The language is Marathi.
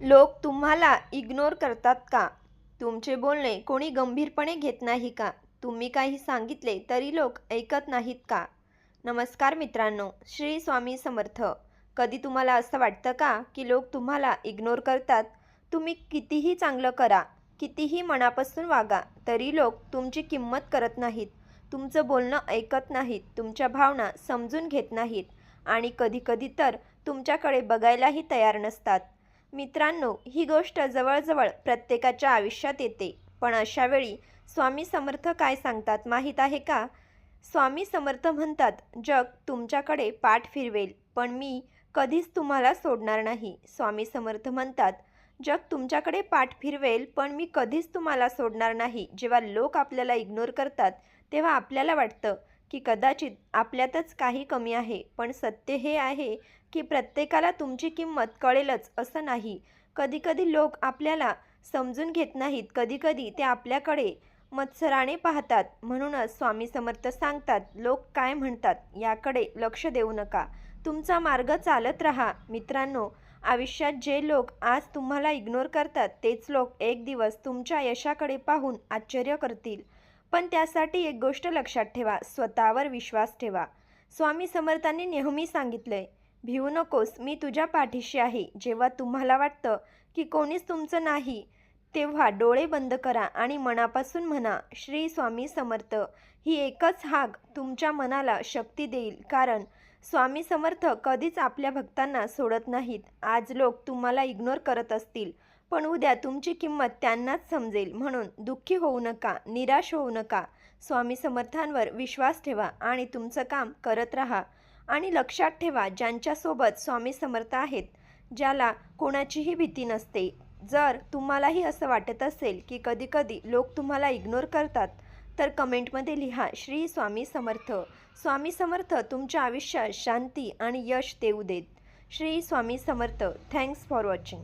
लोक तुम्हाला इग्नोर करतात का? तुमचे बोलणे कोणी गंभीरपणे घेत नाही का? तुम्ही काही सांगितले तरी लोक ऐकत नाहीत का? नमस्कार मित्रांनो, श्री स्वामी समर्थ. कधी तुम्हाला असं वाटतं का की लोक तुम्हाला इग्नोर करतात? तुम्ही कितीही चांगलं करा, कितीही मनापासून वागा, तरी लोक तुमची किंमत करत नाहीत. तुमचं बोलणं ऐकत नाहीत, तुमच्या भावना समजून घेत नाहीत आणि कधीकधी तर तुमच्याकडे बघायलाही तयार नसतात. मित्रांनो, ही गोष्ट जवळजवळ प्रत्येकाच्या आयुष्यात येते. पण अशावेळी स्वामी समर्थ काय सांगतात माहीत आहे का? स्वामी समर्थ म्हणतात, जग तुमच्याकडे पाठ फिरवेल, पण मी कधीच तुम्हाला सोडणार नाही. स्वामी समर्थ म्हणतात, जग तुमच्याकडे पाठ फिरवेल, पण मी कधीच तुम्हाला सोडणार नाही. जेव्हा लोक आपल्याला इग्नोर करतात, तेव्हा आपल्याला वाटतं की कदाचित आपल्यातच काही कमी आहे. पण सत्य हे आहे की प्रत्येकाला तुमची किंमत कळेलच असं नाही. कधीकधी लोक आपल्याला समजून घेत नाहीत, कधीकधी ते आपल्याकडे मत्सराने पाहतात. म्हणूनच स्वामी समर्थ सांगतात, लोक काय म्हणतात याकडे लक्ष देऊ नका, तुमचा मार्ग चालत राहा. मित्रांनो, आयुष्यात जे लोक आज तुम्हाला इग्नोर करतात, तेच लोक एक दिवस तुमच्या यशाकडे पाहून आश्चर्य करतील. पण त्यासाठी एक गोष्ट लक्षात ठेवा, स्वतःवर विश्वास ठेवा. स्वामी समर्थांनी नेहमी सांगितलंय, भिवू नकोस, मी तुझ्या पाठीशी आहे. जेव्हा तुम्हाला वाटतं की कोणीच तुमचं नाही, तेव्हा डोळे बंद करा आणि मनापासून म्हणा, श्री स्वामी समर्थ. ही एकच हाक तुमच्या मनाला शक्ती देईल, कारण स्वामी समर्थ कधीच आपल्या भक्तांना सोडत नाहीत. आज लोक तुम्हाला इग्नोर करत असतील, पण उद्या तुमची किंमत त्यांनाच समजेल. म्हणून दुःखी होऊ नका, निराश होऊ नका. स्वामी समर्थांवर विश्वास ठेवा आणि तुमचं काम करत राहा. आणि लक्षात ठेवा, ज्यांच्यासोबत स्वामी समर्थ आहेत, ज्याला कोणाचीही भीती नसते. जर तुम्हालाही असं वाटत असेल की कधीकधी लोक तुम्हाला इग्नोर करतात, तर कमेंटमध्ये लिहा, श्री स्वामी समर्थ. स्वामी समर्थ तुमच्या आयुष्यात शांती आणि यश देऊ देत. Shri Swami Samarth. Thanks for watching.